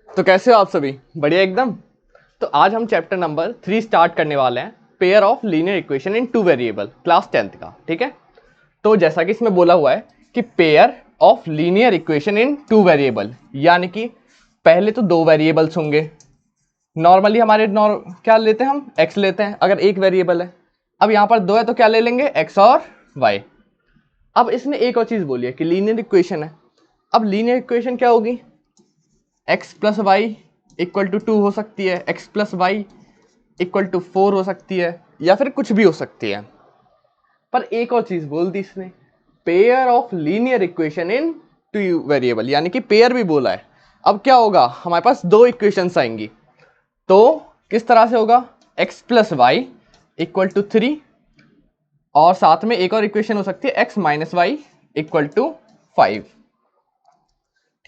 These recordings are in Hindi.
तो कैसे हो आप सभी? बढ़िया एकदम। तो आज हम चैप्टर नंबर 3 स्टार्ट करने वाले हैं, pair of linear equation in two variable, class 10th का। ठीक है, तो जैसा कि इसमें बोला हुआ है कि pair of linear equation in two variable, यानी कि पहले तो दो वेरिएबल्स होंगे। नॉर्मली हमारे क्या लेते हैं, हम एक्स लेते हैं अगर एक वेरिएबल है। अब यहाँ पर दो है तो क्या ले लेंगे, एक्स और वाई। अब इसने एक और चीज बोली है कि लीनियर इक्वेशन है। अब लीनियर इक्वेशन क्या होगी, X plus Y equal to 2 हो सकती है, X plus Y equal to 4 हो सकती है, या फिर कुछ भी हो सकती है। पर एक और चीज बोल दी इसने, pair of linear equation in two variable, यानी कि पेयर भी बोला है। अब क्या होगा, हमारे पास दो इक्वेशंस आएंगी। तो किस तरह से होगा, X plus Y equal to 3, और साथ में एक और इक्वेशन हो सकती है X minus Y equal to 5।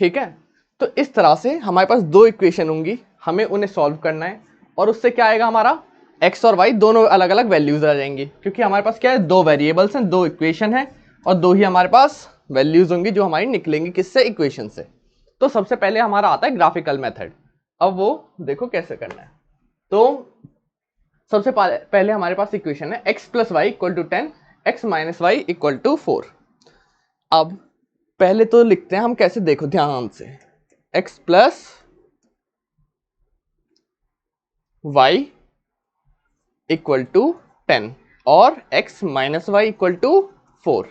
ठीक है, तो इस तरह से हमारे पास दो इक्वेशन होंगी, हमें उन्हें सॉल्व करना है। और उससे क्या आएगा, हमारा एक्स और वाई दोनों अलग अलग वैल्यूज आ जाएंगी, क्योंकि हमारे पास क्या है, दो वेरिएबल्स हैं, दो इक्वेशन है, और दो ही हमारे पास वैल्यूज होंगी जो हमारी निकलेंगी किससे, इक्वेशन से। तो सबसे पहले हमारा आता है ग्राफिकल मेथड। अब वो देखो कैसे करना है। तो सबसे पहले हमारे पास इक्वेशन है X plus Y equal to 10, X minus Y equal to 4। अब पहले तो लिखते हैं हम कैसे, देखो ध्यान से, X plus Y equal to 10 और x minus Y equal to 4।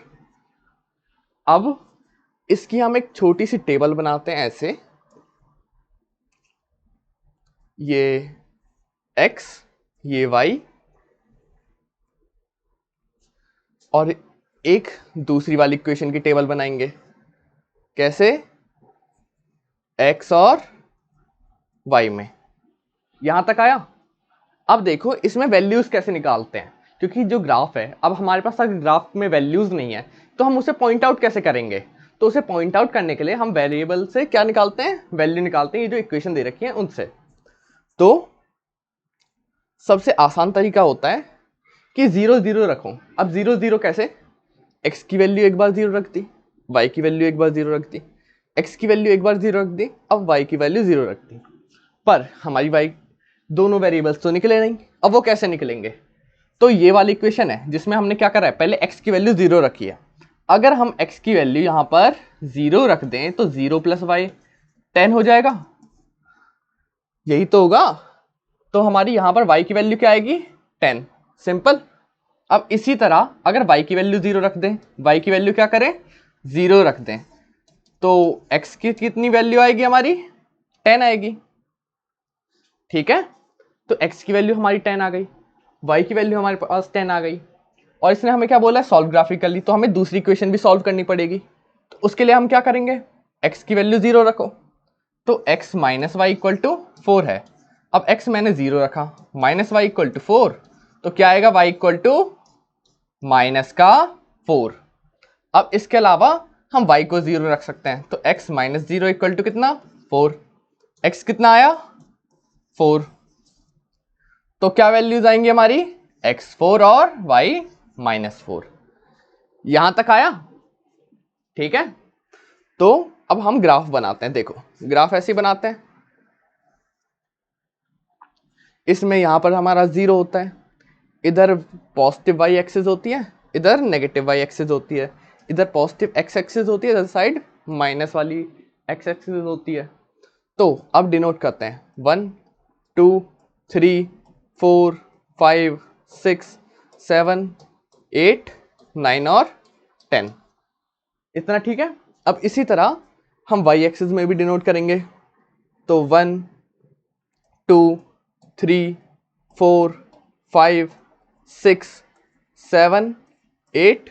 अब इसकी हम एक छोटी सी टेबल बनाते हैं ऐसे, ये x, ये y, और एक दूसरी वाली इक्वेशन की टेबल बनाएंगे। कैसे, x और y में। यहां तक आया। अब देखो इसमें वैल्यूज कैसे निकालते हैं, क्योंकि जो ग्राफ है, अब हमारे पास अगर ग्राफ में वैल्यूज नहीं है तो हम उसे पॉइंट आउट कैसे करेंगे। तो उसे पॉइंट आउट करने के लिए हम वेरिएबल से क्या निकालते हैं, वैल्यू निकालते हैं, ये जो इक्वेशन दे रखी है उनसे। तो सबसे आसान तरीका होता है कि 0 0 रखो। अब 0 0 कैसे, x की वैल्यू एक बार 0 रख दी, y की वैल्यू एक बार 0 रख दी, x की वैल्यू एक बार 0 रख दी, अब y की वैल्यू 0 रख दी। पर हमारी y दोनों वेरिएबल्स तो निकले नहीं। अब वो कैसे निकलेंगे, तो ये वाली इक्वेशन है जिसमें हमने क्या करा है, पहले x की वैल्यू 0 रखी है। अगर हम x की वैल्यू यहां पर 0 रख दें तो 0 प्लस वाई 10 हो जाएगा, यही तो होगा। तो हमारी यहां पर y की वैल्यू क्या आएगी, 10, सिंपल। अब इसी तरह अगर y की वैल्यू 0 रख दें, y की वैल्यू क्या करें, 0 रख दें, तो x की कितनी वैल्यू आएगी हमारी, 10 आएगी। ठीक है, तो x की वैल्यू हमारी 10 आ गई, y की वैल्यू हमारे पास 10 आ गई, और इसने हमें क्या बोला है, सॉल्व ग्राफिकली, तो हमें दूसरी इक्वेशन भी सॉल्व करनी पड़ेगी। तो उसके लिए हम क्या करेंगे, x की वैल्यू 0 रखो, तो x minus Y equal to 4 है। अब x मैंने 0 रखा, माइनस वाई इक्वल टू 4, तो क्या आएगा, y इक्वल टू माइनस का 4। अब इसके अलावा हम y को 0 रख सकते हैं, तो x माइनस 0 इक्वल टू कितना, 4। x कितना आया, 4। तो क्या वैल्यूज आएंगी हमारी, x4 और y माइनस 4। यहां तक आया। ठीक है, तो अब हम ग्राफ बनाते हैं। देखो ग्राफ ऐसे ही बनाते हैं, इसमें यहां पर हमारा 0 होता है, इधर पॉजिटिव y एक्सिस होती है, इधर नेगेटिव y एक्सिस होती है, इधर पॉजिटिव x एक्सिस होती है, इधर साइड माइनस वाली x एक्सिस होती है। तो अब डिनोट करते हैं 1 2 3 4 5 6 7 8 9 और 10, इतना। ठीक है, अब इसी तरह हम y एक्सिस में भी डिनोट करेंगे, तो 1 2 3 4 5 6 7 8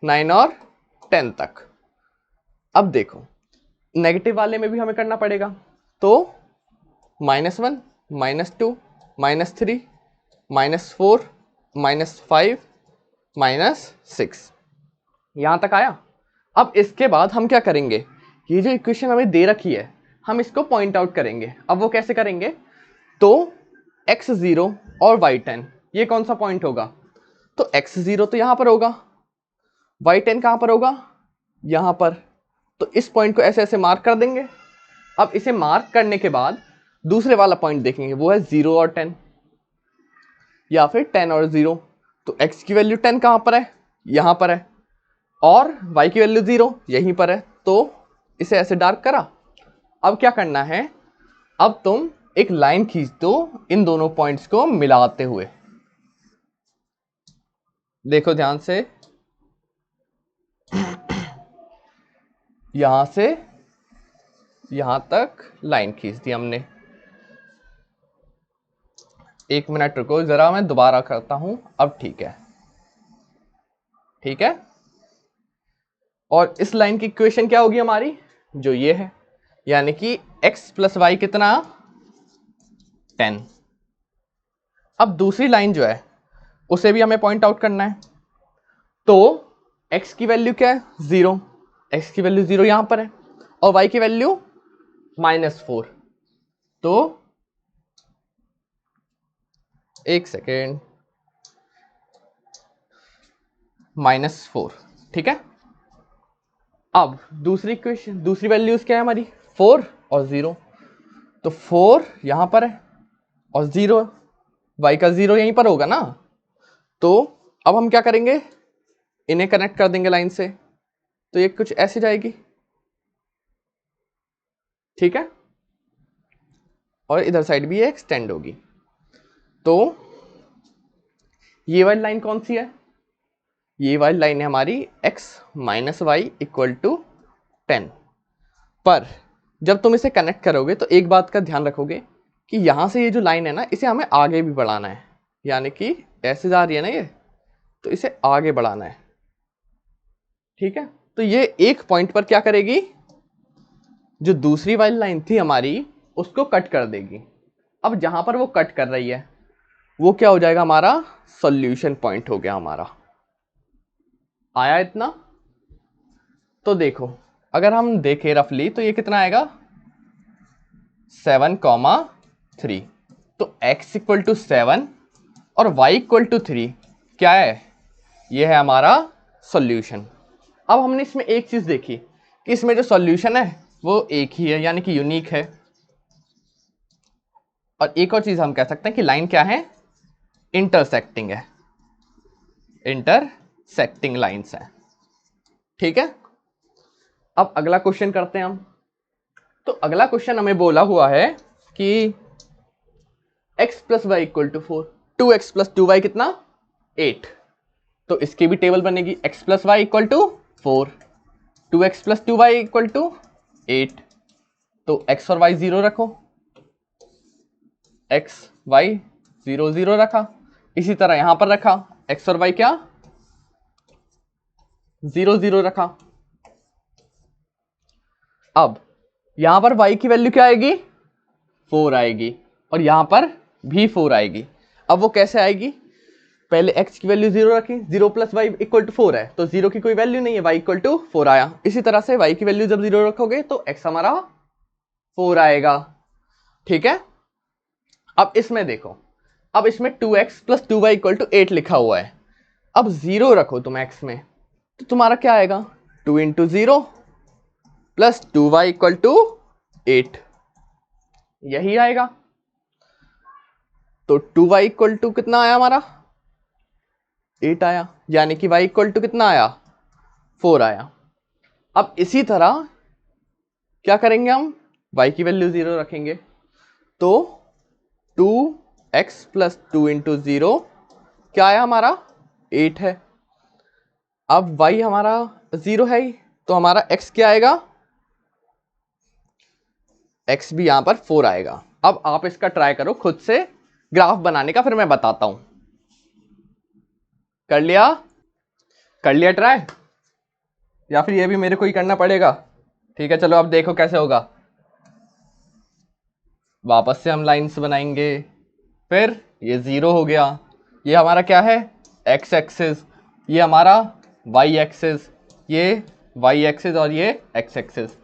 9 और 10 तक। अब देखो नेगेटिव वाले में भी हमें करना पड़ेगा, तो -1 -2 -3 -4 -5 -6, यहां तक आया। अब इसके बाद हम क्या करेंगे, ये जो इक्वेशन हमें दे रखी है हम इसको पॉइंट आउट करेंगे। अब वो कैसे करेंगे, तो x0 और y10, ये कौन सा पॉइंट होगा, तो x0 तो यहां पर होगा, y10 कहां पर होगा, यहां पर। तो इस पॉइंट को ऐसे ऐसे मार्क कर देंगे। अब इसे मार्क करने के बाद दूसरे वाला पॉइंट देखेंगे, वो है 0 और 10 या फिर 10 और 0। तो x की वैल्यू 10 कहां पर है? यहां पर है, और y की वैल्यू 0 यहीं पर है। तो इसे ऐसे डार्क करा। अब क्या करना है, अब तुम एक लाइन खींच दो इन दोनों पॉइंट्स को मिलाते हुए। देखो ध्यान से, यहां से यहां तक लाइन खींच दी हमने। एक मिनट रुको जरा, मैं दोबारा करता हूं। अब ठीक है, ठीक है। और इस लाइन की इक्वेशन क्या होगी हमारी, जो ये है, यानी कि x प्लस वाई कितना, 10। अब दूसरी लाइन जो है उसे भी हमें पॉइंट आउट करना है। तो x की वैल्यू क्या है, 0। x की वैल्यू 0 यहां पर है, और y की वैल्यू -4। तो एक सेकेंड, -4, ठीक है। अब दूसरी इक्वेशन, दूसरी वैल्यूज क्या है हमारी, 4 और 0। तो 4 यहां पर है और 0, y का 0 यहीं पर होगा ना। तो अब हम क्या करेंगे, इन्हें कनेक्ट कर देंगे लाइन से। तो ये कुछ ऐसे जाएगी, ठीक है, और इधर साइड भी ये एक्सटेंड होगी। तो ये वाली लाइन कौन सी है, ये वाली लाइन है हमारी x minus Y equal to 10। पर जब तुम इसे कनेक्ट करोगे तो एक बात का ध्यान रखोगे कि यहां से ये जो लाइन है ना, इसे हमें आगे भी बढ़ाना है। यानी कि ऐसे जा रही है ना ये, तो इसे आगे बढ़ाना है, ठीक है। तो ये एक पॉइंट पर क्या करेगी, जो दूसरी वाली लाइन थी हमारी उसको कट कर देगी। अब जहां पर वो कट कर रही है वो क्या हो जाएगा, हमारा सॉल्यूशन पॉइंट हो गया हमारा। आया इतना? तो देखो, अगर हम देखें रफली तो ये कितना आएगा, 7,3। तो x इक्वल टू 7 और y इक्वल टू 3 क्या है, ये है हमारा सॉल्यूशन। अब हमने इसमें एक चीज देखी कि इसमें जो सॉल्यूशन है वो एक ही है, यानी कि यूनिक है। और एक और चीज हम कह सकते हैं कि लाइन क्या है, इंटरसेक्टिंग है, इंटरसेक्टिंग लाइंस है, ठीक है। अब अगला क्वेश्चन करते हैं हम। तो अगला क्वेश्चन हमें बोला हुआ है कि x plus Y equal to 4, 2x plus 2y कितना, 8। तो इसकी भी टेबल बनेगी, x plus Y equal to 4, 2x plus 2y equal to 8। तो x और y 0 रखो, x y 0 0 रखा। इसी तरह यहां पर रखा, x और y क्या, 0 0 रखा। अब यहां पर y की वैल्यू क्या आएगी, 4 आएगी, और यहां पर भी 4 आएगी। अब वो कैसे आएगी, पहले x की वैल्यू 0 रखी, 0 प्लस वाई इक्वल टू 4 है, तो 0 की कोई वैल्यू नहीं है, y इक्वल टू 4 आया। इसी तरह से y की वैल्यू जब 0 रखोगे तो x हमारा 4 आएगा, ठीक है। अब इसमें देखो, अब इसमें 2x plus 2y equal to 8 लिखा हुआ है। अब 0 रखो तुम x में, तो तुम्हारा क्या आएगा, 2 into 0 plus 2y equal to 8, यही आएगा। तो 2y इक्वल टू कितना आया हमारा, 8 आया, यानी कि y इक्वल टू कितना आया, 4 आया। अब इसी तरह क्या करेंगे हम, y की वैल्यू 0 रखेंगे, तो 2x प्लस 2 इंटू 0 क्या आया हमारा, 8 है। अब y हमारा 0 है ही, तो हमारा x क्या आएगा, x भी यहां पर 4 आएगा। अब आप इसका ट्राई करो खुद से ग्राफ बनाने का, फिर मैं बताता हूं। कर लिया, कर लिया ट्राई, या फिर ये भी मेरे को ही करना पड़ेगा, ठीक है। चलो अब देखो कैसे होगा। वापस से हम लाइंस बनाएंगे, फिर ये 0 हो गया, ये हमारा क्या है, x एक्सिस, ये हमारा y एक्सिस, ये y एक्सिस और ये x एक्सिस।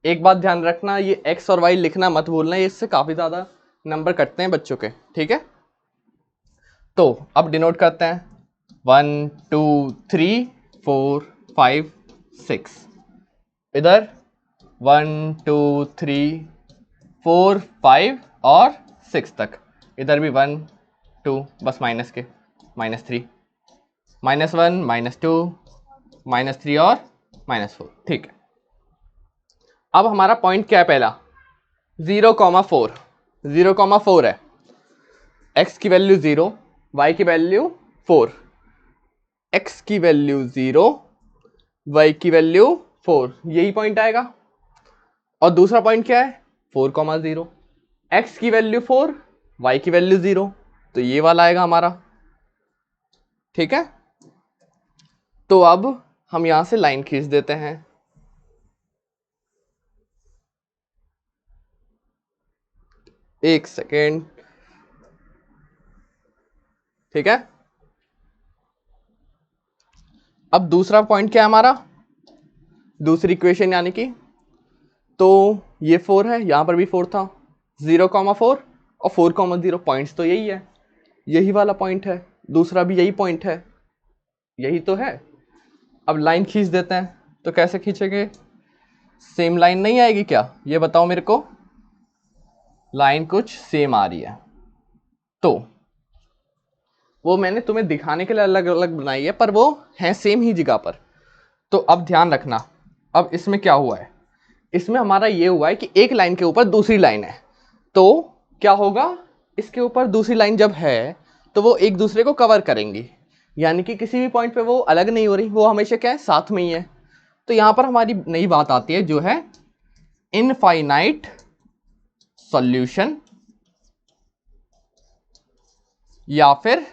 एक बात ध्यान रखना, ये x और y लिखना मत भूलना, इससे काफी ज्यादा नंबर कटते हैं बच्चों के, ठीक है। तो अब डिनोट करते हैं, 1 2 3 4 5 6, इधर 1 2 3 4 5 और 6 तक, इधर भी 1 2 बस माइनस के, -3 -1 -2 -3 और -4, ठीक है। अब हमारा पॉइंट क्या है पहला, 0,4, 0,4 है, x की वैल्यू 0, y की वैल्यू 4, x की वैल्यू 0, y की वैल्यू 4, यही पॉइंट आएगा। और दूसरा पॉइंट क्या है, 4,0, x की वैल्यू 4, y की वैल्यू 0, तो ये वाला आएगा हमारा, ठीक है। तो अब हम यहां से लाइन खींच देते हैं, एक सेकेंड, ठीक है। अब दूसरा पॉइंट क्या है हमारा, दूसरी इक्वेशन यानी कि, तो ये 4 है, यहां पर भी 4 था, 0,4 और 4,0 पॉइंट्स तो यही है, यही वाला पॉइंट है, दूसरा भी यही पॉइंट है, यही तो है। अब लाइन खींच देते हैं, तो कैसे खींचेंगे, सेम लाइन नहीं आएगी क्या, ये बताओ मेरे को, लाइन कुछ सेम आ रही है, तो वो मैंने तुम्हें दिखाने के लिए अलग अलग बनाई है, पर वो है सेम ही जगह पर। तो अब ध्यान रखना, अब इसमें क्या हुआ है, इसमें हमारा ये हुआ है कि एक लाइन के ऊपर दूसरी लाइन है, तो क्या होगा, इसके ऊपर दूसरी लाइन जब है तो वो एक दूसरे को कवर करेंगी, यानी कि किसी भी पॉइंट पे वो अलग नहीं हो रही, वो हमेशा क्या है, साथ में ही है। तो यहां पर हमारी नई बात आती है जो है इनफाइनाइट सॉल्यूशन या फिर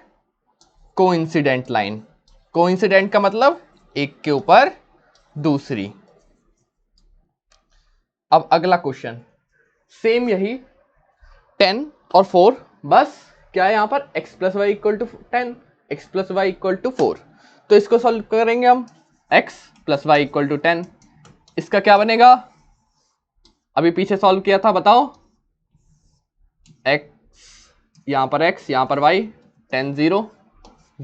कोइंसिडेंट लाइन। कोइंसिडेंट का मतलब एक के ऊपर दूसरी। अब अगला क्वेश्चन सेम यही, 10 और 4, बस क्या है यहां पर, x plus Y equal to 10, x plus Y equal to 4, तो इसको सॉल्व करेंगे हम, x plus Y equal to 10, इसका क्या बनेगा, अभी पीछे सॉल्व किया था, बताओ, x यहां पर x यहां पर y, 10 0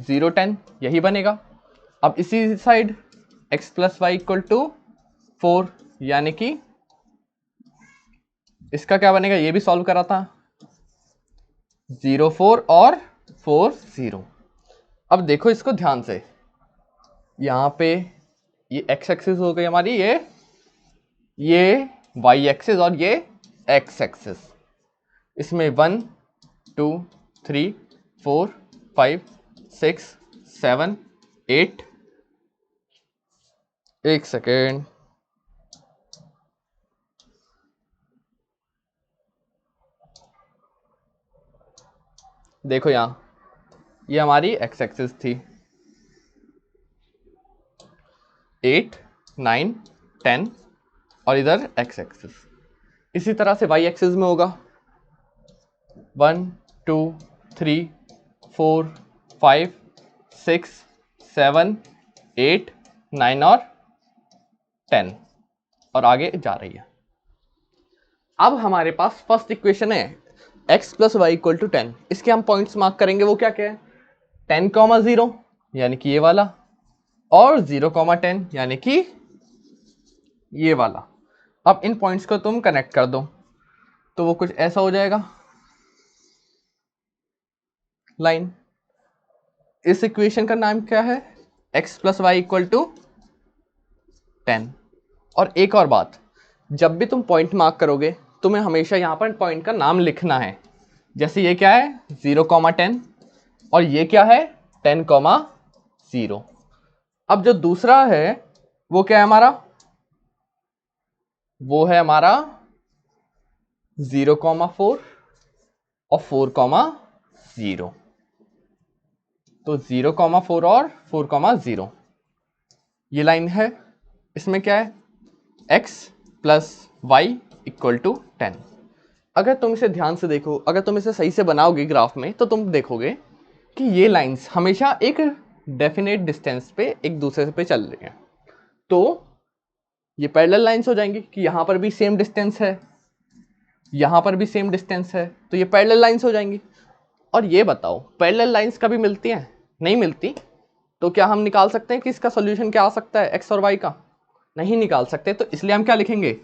0 10, यही बनेगा। अब इसी side x plus Y equal to 4, यानी कि इसका क्या बनेगा, ये भी सॉल्व करा था, 0 4 और 4 0। अब देखो इसको ध्यान से, यहां पे ये x एक्सिस हो गई हमारी, ये y एक्सिस और ये x एक्सिस, इसमें 1 2 3 4 5 6 7 8, एक सेकेंड, देखो यहां ये हमारी x एक्सिस थी, 8 9 10 और इधर x एक्सिस, इसी तरह से y एक्सिस में होगा 1 2 3 4 5 6 7 8 9 और 10 और आगे जा रही है। अब हमारे पास फर्स्ट इक्वेशन है x plus Y equal to 10, इसके हम पॉइंट्स मार्क करेंगे, वो क्या क्या है, 10,0 यानी कि ये वाला, और 0,10 यानी कि ये वाला। अब इन पॉइंट्स को तुम कनेक्ट कर दो तो वो कुछ ऐसा हो जाएगा, लाइन। इस इक्वेशन का नाम क्या है, x plus Y equal to 10। और एक और बात, जब भी तुम पॉइंट मार्क करोगे तुम्हें हमेशा यहां पर पॉइंट का नाम लिखना है, जैसे ये क्या है 0,10 और ये क्या है 10,0। अब जो दूसरा है वो क्या है हमारा, वो है हमारा 0,4 और 4,0, तो 0,4 और 4,0 ये लाइन है। इसमें क्या है, x plus Y equal to 10। अगर तुम इसे ध्यान से देखो, अगर तुम इसे सही से बनाओगे ग्राफ में, तो तुम देखोगे कि ये लाइंस हमेशा एक डेफिनेट डिस्टेंस पे एक दूसरे पे चल रही हैं, तो ये पैरेलल लाइंस हो जाएंगी कि यहां पर भी सेम डिस्टेंस है, यहां पर भी सेम डिस्टेंस है, तो ये पैरेलल लाइंस हो जाएंगी। और ये बताओ पैरेलल लाइंस कभी मिलती हैं, नहीं मिलती, तो क्या हम निकाल सकते हैं कि इसका सॉल्यूशन क्या आ सकता है एक्स और वाई का, नहीं निकाल सकते, तो इसलिए हम क्या लिखेंगे,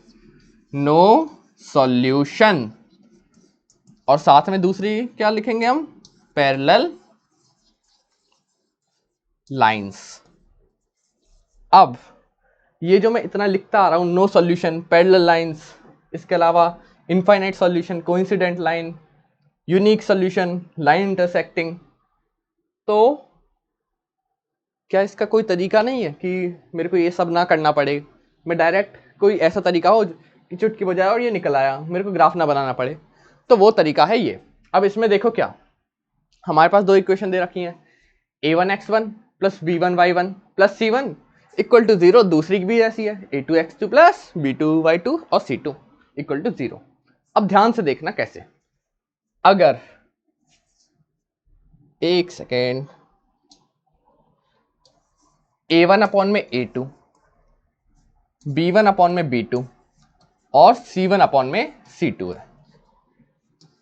नो सॉल्यूशन, और साथ में दूसरी क्या लिखेंगे हम, पैरेलल लाइंस। अब ये जो मैं इतना लिखता आ रहा हूं, नो सॉल्यूशन, पैरेलल लाइंस, इसके अलावा infinite solution, coincident line, unique solution, line intersecting, तो क्या इसका कोई तरीका नहीं है कि मेरे को ये सब ना करना पड़े, मैं डायरेक्ट कोई ऐसा तरीका हो कि चुटकी बजाए और ये निकल आया, मेरे को ग्राफ ना बनाना पड़े? तो वो तरीका है ये। अब इसमें देखो क्या, हमारे पास दो इक्वेशन दे रखी हैं, a1x1 plus b1y1 plus c1 equal to 0, दूसरी भी ऐसी है, a2x2 प्लस b2y2 और c2 इक्वल टू 0। अब ध्यान से देखना कैसे, अगर एक सेकेंड, a1 अपॉन में a2, b1 अपॉन में b2 और c1 अपॉन में c2 है,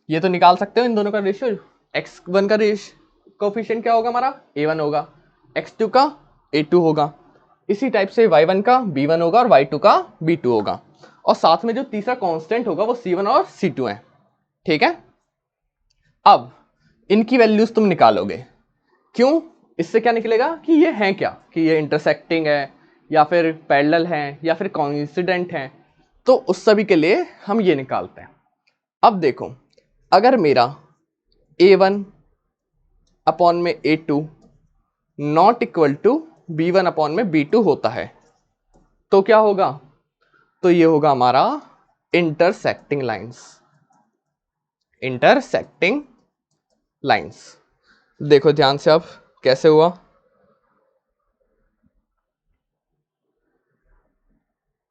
ये तो निकाल सकते हो इन दोनों का रेशियो। x1 का कोफिशिएंट क्या होगा हमारा, a1 होगा, x2 का a2 होगा, इसी टाइप से y1 का b1 होगा और y2 का b2 होगा, और साथ में जो तीसरा कांस्टेंट होगा वो c1 और c2 है। ठीक है, अब इनकी वैल्यूज तुम निकालोगे, क्यों, इससे क्या निकलेगा कि ये हैं क्या, कि ये इंटरसेक्टिंग है या फिर पैरेलल है या फिर कोइंसिडेंट है, तो उस सभी के लिए हम ये निकालते हैं। अब देखो, अगर मेरा a1 अपॉन में a2 not equal to b1 upon में b2 होता है, तो क्या होगा, तो ये होगा हमारा इंटरसेक्टिंग लाइंस, इंटरसेक्टिंग लाइंस। देखो ध्यान से अब कैसे हुआ,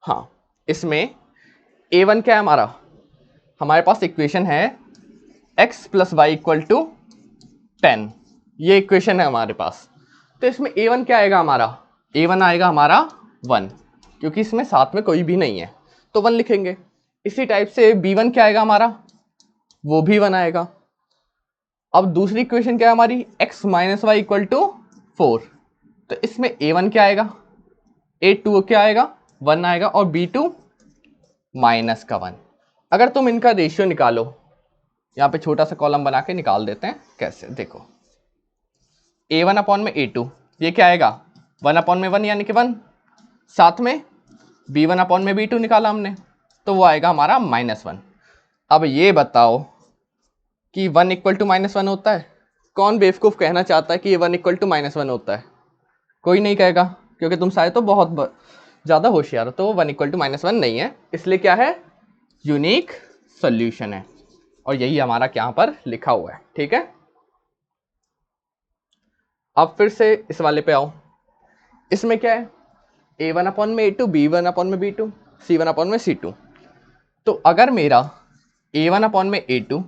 हाँ, इसमें a1 क्या है हमारा, हमारे पास इक्वेशन है x plus Y equal to 10, ये इक्वेशन है हमारे पास। तो इसमें a1 क्या आएगा हमारा, a1 आएगा हमारा 1, क्योंकि इसमें साथ में कोई भी नहीं है तो 1 लिखेंगे। इसी टाइप से b1 क्या आएगा हमारा, वो भी 1 आएगा। अब दूसरी इक्वेशन क्या है हमारी, x minus Y equal to 4, तो इसमें a1 क्या आएगा, a2 क्या आएगा, 1 आएगा, और b2 माइनस का 1। अगर तुम इनका रेशियो निकालो, यहाँ पे छोटा सा कॉलम बना के निकाल देते हैं, कैसे देखो, a1 अपॉन में a2, ये क्या आएगा, 1 अपॉन में 1 यानी कि 1, साथ में b1 अपॉन में b2 निकाला हमने, तो वो आएगा हमारा -1। अब ये बताओ कि 1 इक्वल टू -1 होता है, कौन बेवकूफ़ कहना चाहता है कि ये 1 इक्वल टू -1 होता है, कोई नहीं कहेगा, क्योंकि तुम शायद तो बहुत ज़्यादा होशियार हो। तो 1 इक्वल टू -1 नहीं है, इसलिए क्या है, यूनिक सॉल्यूशन है, और यही हमारा यहाँ पर लिखा हुआ है। ठीक है, अब फिर से इस वाले पे आओ, इसमें क्या है, a1 अपॉन में a2, b1 अपॉन में b2, c1 अपॉन में c2। तो अगर मेरा a1 अपॉन में a2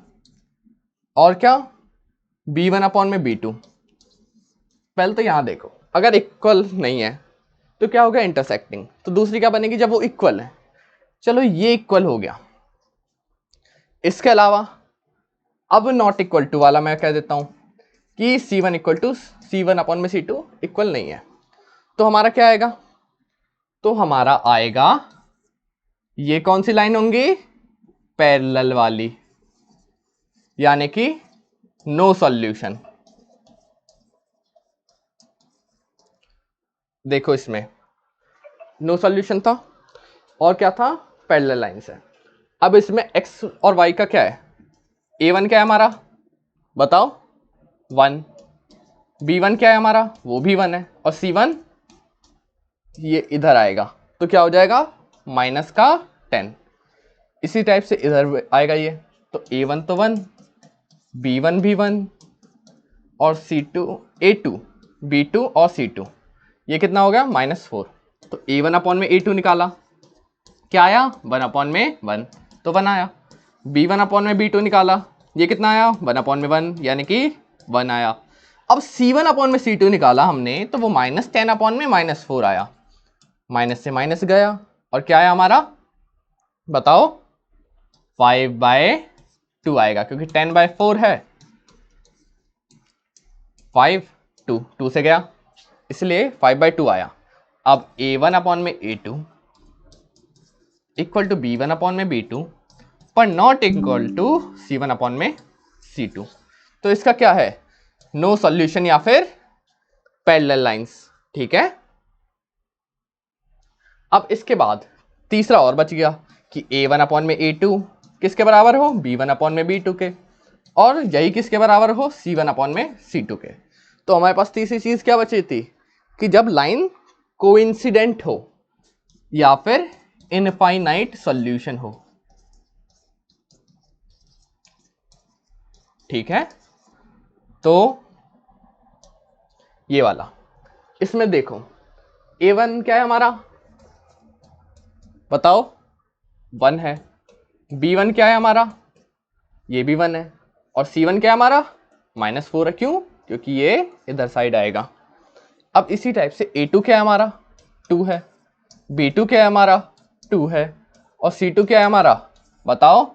और क्या b1 अपॉन में b2, पहले तो यहाँ देखो, अगर इक्वल नहीं है तो क्या होगा, इंटरसेक्टिंग। तो दूसरी क्या बनेगी, जब वो इक्वल है, चलो ये इक्वल हो गया। इसके अलावा अब नॉट इक्वल टू वाला मैं कह देता हूं कि c1 equal to c1 upon में c2 इक्वल नहीं है, तो हमारा क्या आएगा, तो हमारा आएगा, ये कौन सी लाइन होंगी, पैरेलल वाली, यानी कि नो सॉल्यूशन। देखो इसमें नो सॉल्यूशन था और क्या था, पैरेलल लाइन से। अब इसमें x और y का क्या है, a1 क्या है हमारा, बताओ, 1, b1 क्या है हमारा, वो भी 1 है, और c1 ये इधर आएगा, तो क्या हो जाएगा, माइनस का 10। इसी टाइप से इधर आएगा ये, तो a1 तो 1, b1 भी 1, और c2 a2 b2 और c2 ये कितना हो गया, -4। तो a1 अपॉन में a2 निकाला, क्या आया, 1 अपॉन में 1, तो 1 आया। b1 अपॉन में b2 निकाला, ये कितना आया, 1 अपॉन में 1 यानी कि 1 आया। अब c1 अपॉन में c2 निकाला हमने, तो वो -10 अपॉन में -4 आया, माइनस से माइनस गया, और क्या आया हमारा, बताओ, 5/2 आएगा, क्योंकि 10/4 है, 5 2 से गया, इसलिए 5/2 आया। अब a1 अपॉन में a2 equal to b1 upon में b2 पर not equal to C1 upon में C2। तो इसका क्या है, नो सॉल्यूशन या फिर पैरेलल लाइंस। ठीक है, अब इसके बाद तीसरा और बच गया कि A1 अपॉन में A2 किसके बराबर हो, B1 अपॉन में B2 के, और यही किसके बराबर हो, C1 अपॉन में C2 के। तो हमारे पास तीसरी चीज क्या बची थी कि जब लाइन कोइंसिडेंट हो या फिर इनफाइनाइट सॉल्यूशन हो। ठीक है, तो ये वाला, इसमें देखो A1 क्या है हमारा, बताओ, 1 है। B1 क्या है हमारा, ये भी 1 है। और C1 क्या है हमारा, -4 है। क्यों, क्योंकि ये इधर साइड आएगा। अब इसी टाइप से A2 क्या है हमारा, 2 है। B2 क्या है हमारा, 2 है। और C2 क्या है हमारा, बताओ,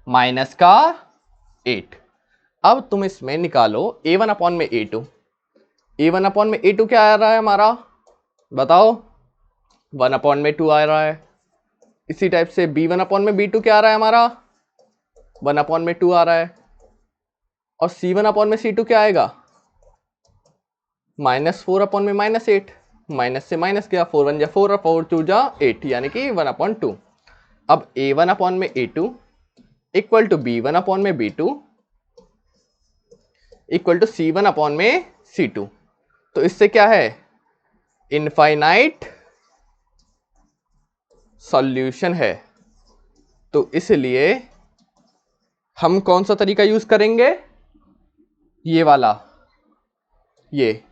-8। अब तुम इसमें निकालो A1 अपॉन में A2। A1 अपॉन में A2 क्या आ रहा है हमारा, बताओ, 1 अपॉन में 2 आ रहा है। इसी टाइप से B1 अपॉन में B2 क्या आ रहा है हमारा, 1 अपॉन में 2 आ रहा है। और C1 अपॉन में C2 क्या आएगा, -4 अपॉन में -8। माइनस से माइनस गया, 4 1 जा 4 और 4 2 जा 8, यानी कि 1/2। अब A1 अपॉन में A2 equal to B1 upon में B2 equal to C1 upon में C2। तो इससे क्या है, इनफाइनाइट सॉल्यूशन है। तो इसलिए हम कौन सा तरीका यूज करेंगे, ये वाला, ये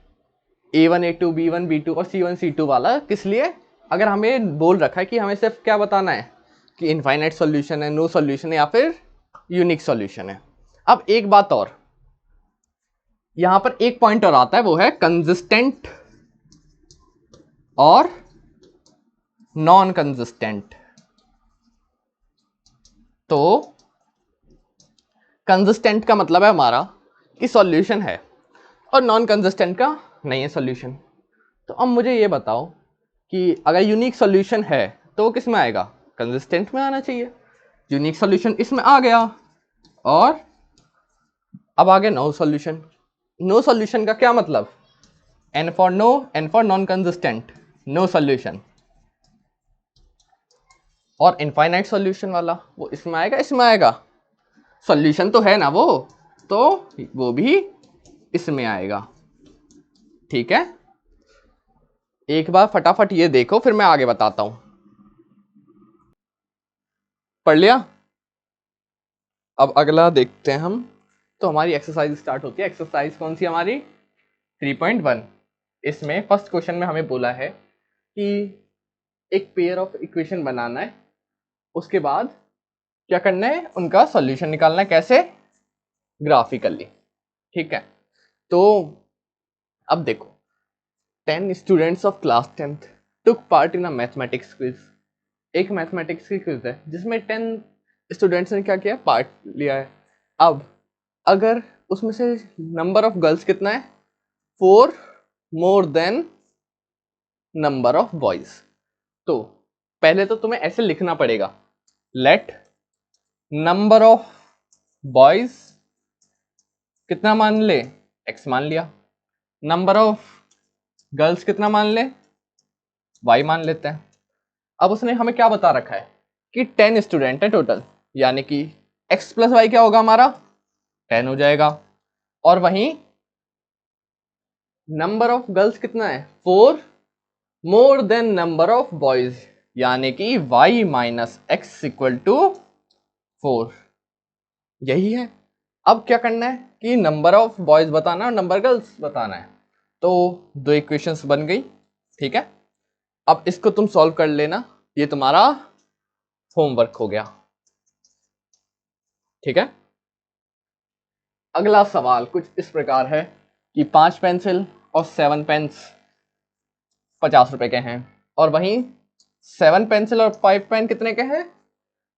A1 A2 B1 B2 और C1 C2 वाला। किस लिए, अगर हमें बोल रखा है कि हमें सिर्फ क्या बताना है कि इनफाइनाइट सॉल्यूशन है, नो सॉल्यूशन है या फिर यूनिक सॉल्यूशन है। अब एक बात और, यहां पर एक पॉइंट और आता है, वो है कंसिस्टेंट और नॉन कंसिस्टेंट। तो कंसिस्टेंट का मतलब है हमारा कि सॉल्यूशन है, और नॉन कंसिस्टेंट का नहीं है सॉल्यूशन। तो अब मुझे ये बताओ कि अगर यूनिक सॉल्यूशन है तो वो किस में आएगा, कंसिस्टेंट में आना चाहिए। यूनिक सॉल्यूशन इसमें आ गया, और अब आ गया नो सॉल्यूशन। नो सॉल्यूशन का क्या मतलब, N for no, N for non consistent, no solution. और इनफाइनाइट सॉल्यूशन वाला वो इसमें आएगा, इसमें आएगा, सॉल्यूशन तो है ना वो, तो वो भी इसमें आएगा। ठीक है, एक बार फटाफट ये देखो, फिर मैं आगे बताता हूं। पढ़ लिया, अब अगला देखते हैं हम। तो हमारी एक्सरसाइज स्टार्ट होती है। एक्सरसाइज कौन सी हमारी, 3.1। इसमें फर्स्ट क्वेश्चन में हमें बोला है कि एक पेयर ऑफ इक्वेशन बनाना है, उसके बाद क्या करना है, उनका सॉल्यूशन निकालना है। कैसे, ग्राफिकली। ठीक है, तो अब देखो, 10 students of class 10th took part in a mathematics quiz. एक मैथमेटिक्स की क्विज है जिसमें 10 स्टूडेंट्स ने क्या किया, पार्ट लिया है। अब अगर उसमें से नंबर ऑफ गर्ल्स कितना है, 4 more than number of boys. तो पहले तो तुम्हें ऐसे लिखना पड़ेगा, लेट नंबर ऑफ बॉयज कितना मान ले, x मान लिया। नंबर ऑफ गर्ल्स कितना मान ले, y मान लेते हैं। अब उसने हमें क्या बता रखा है कि 10 स्टूडेंट है टोटल, यानी कि x प्लस वाई क्या होगा हमारा, 10 हो जाएगा। और वहीं नंबर ऑफ गर्ल्स कितना है, 4 more than number of boys, यानी कि y minus X equal to 4। यही है। अब क्या करना है कि नंबर ऑफ बॉयज बताना और नंबर गर्ल्स बताना है। तो दो इक्वेशंस बन गई। ठीक है, अब इसको तुम सॉल्व कर लेना, ये तुम्हारा होमवर्क हो गया। ठीक है, अगला सवाल कुछ इस प्रकार है कि 5 पेंसिल और 7 पेन्स 50 रुपए के हैं, और वहीं 7 पेंसिल और 5 पेन कितने के हैं,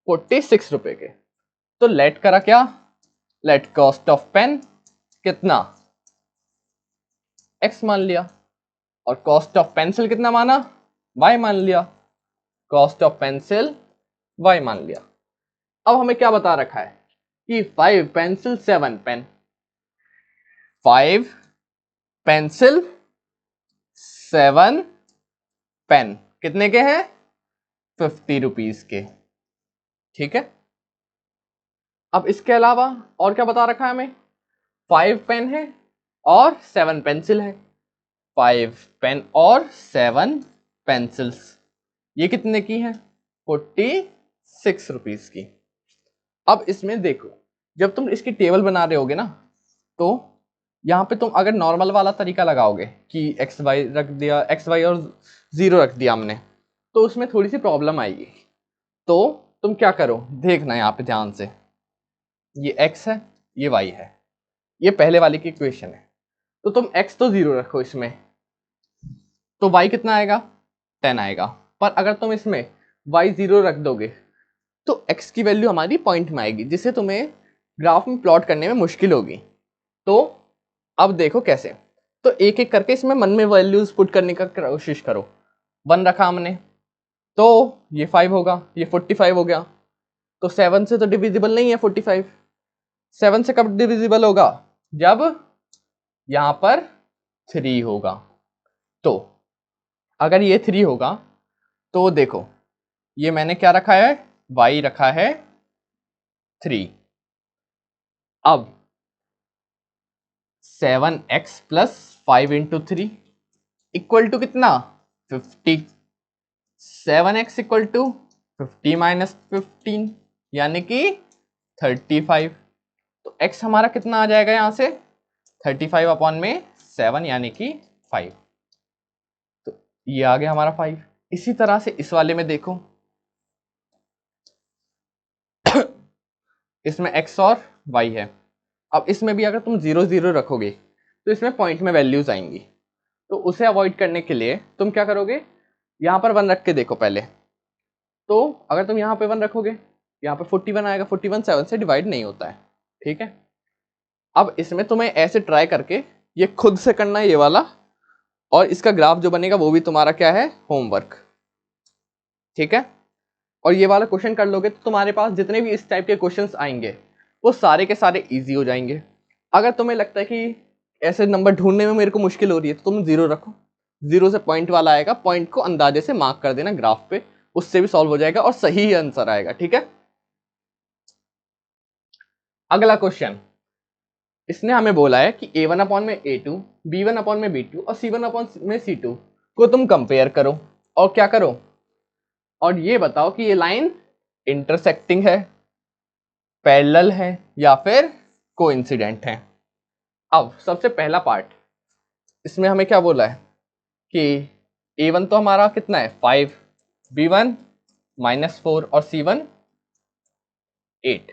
46 रुपए के। तो लेट करा क्या, लेट कॉस्ट ऑफ पेन कितना, x मान लिया, और कॉस्ट ऑफ पेंसिल कितना माना, y मान लिया। कॉस्ट ऑफ पेंसिल y मान लिया। अब हमें क्या बता रखा है कि 5 पेंसिल 7 पेन, 5 पेंसिल 7 पेन कितने के हैं? 50 रुपीज के। ठीक है, अब इसके अलावा और क्या बता रखा है हमें? 5 पेन है और 7 पेंसिल है। 5 पेन और 7 पेंसिल्स, ये कितने की है? 46 रुपीज की। अब इसमें देखो, जब तुम इसकी टेबल बना रहे होगे ना, तो यहाँ पे तुम अगर नॉर्मल वाला तरीका लगाओगे कि एक्स वाई रख दिया, एक्स वाई और 0 रख दिया हमने, तो उसमें थोड़ी सी प्रॉब्लम आएगी। तो तुम क्या करो, देखना यहाँ पे ध्यान से, ये x है, ये y है, ये पहले वाली की इक्वेशन है। तो तुम x तो 0 रखो इसमें, तो y कितना आएगा? 10 आएगा। पर अगर तुम इसमें y 0 रख दोगे तो x की वैल्यू हमारी पॉइंट में आएगी, जिससे तुम्हें ग्राफ में प्लॉट करने में मुश्किल होगी। तो अब देखो कैसे, तो एक एक करके इसमें मन में वैल्यूज पुट करने का कोशिश करो। 1 रखा हमने, तो ये 5 होगा, ये 45 हो गया। तो 7 से तो डिविजिबल नहीं है 45। 7 से कब डिविजिबल होगा? जब यहां पर 3 होगा। तो अगर ये 3 होगा तो देखो, ये मैंने क्या रखा है? y रखा है 3। अब 7x plus 5 into 3 equal to कितना? 50। 7x इक्वल टू 50 माइनस 15 यानी कि 35। तो x हमारा कितना आ जाएगा यहां से? 35 अपॉन में 7 यानी कि 5। तो ये आ गया हमारा 5। इसी तरह से इस वाले में देखो, इसमें x और y है। अब इसमें भी अगर तुम 0 0 रखोगे तो इसमें पॉइंट में वैल्यूज आएंगी। तो उसे अवॉइड करने के लिए तुम क्या करोगे, यहां पर 1 रख के देखो पहले। तो अगर तुम यहां पे 1 रखोगे, यहां पे 41 आएगा। 41 7 से डिवाइड नहीं होता है। ठीक है, अब इसमें तुम्हें ऐसे ट्राई करके ये खुद से करना है ये वाला, और इसका ग्राफ जो बनेगा वो भी तुम्हारा क्या है? होमवर्क। ठीक है, और ये वाला क्वेश्चन कर लोगे तो तुम्हारे पास जितने भी इस टाइप के क्वेश्चंस आएंगे वो सारे के सारे इजी हो जाएंगे। अगर तुम्हें लगता है कि ऐसे नंबर ढूंढने में मेरे को मुश्किल हो रही है तो तुम 0 रखो, 0 से पॉइंट वाला आएगा, पॉइंट को अंदाजे से मार्क कर देना ग्राफ पे, उससे भी सॉल्व हो जाएगा और सही ही आंसर आएगा। ठीक है, अगला क्वेश्चन, इसने हमें बोला है कि a1 अपॉन में a2, b1 अपॉन में b2 और c1 अपॉन में c2 को तुम कंपेयर करो और क्या करो, और ये बताओ कि ये लाइन इंटरसेक्टिंग है, पैरेलल है या फिर कोइंसिडेंट है। अब सबसे पहला पार्ट, इसमें हमें क्या बोला है कि a1 तो हमारा कितना है? 5, b1 -4 और c1 8,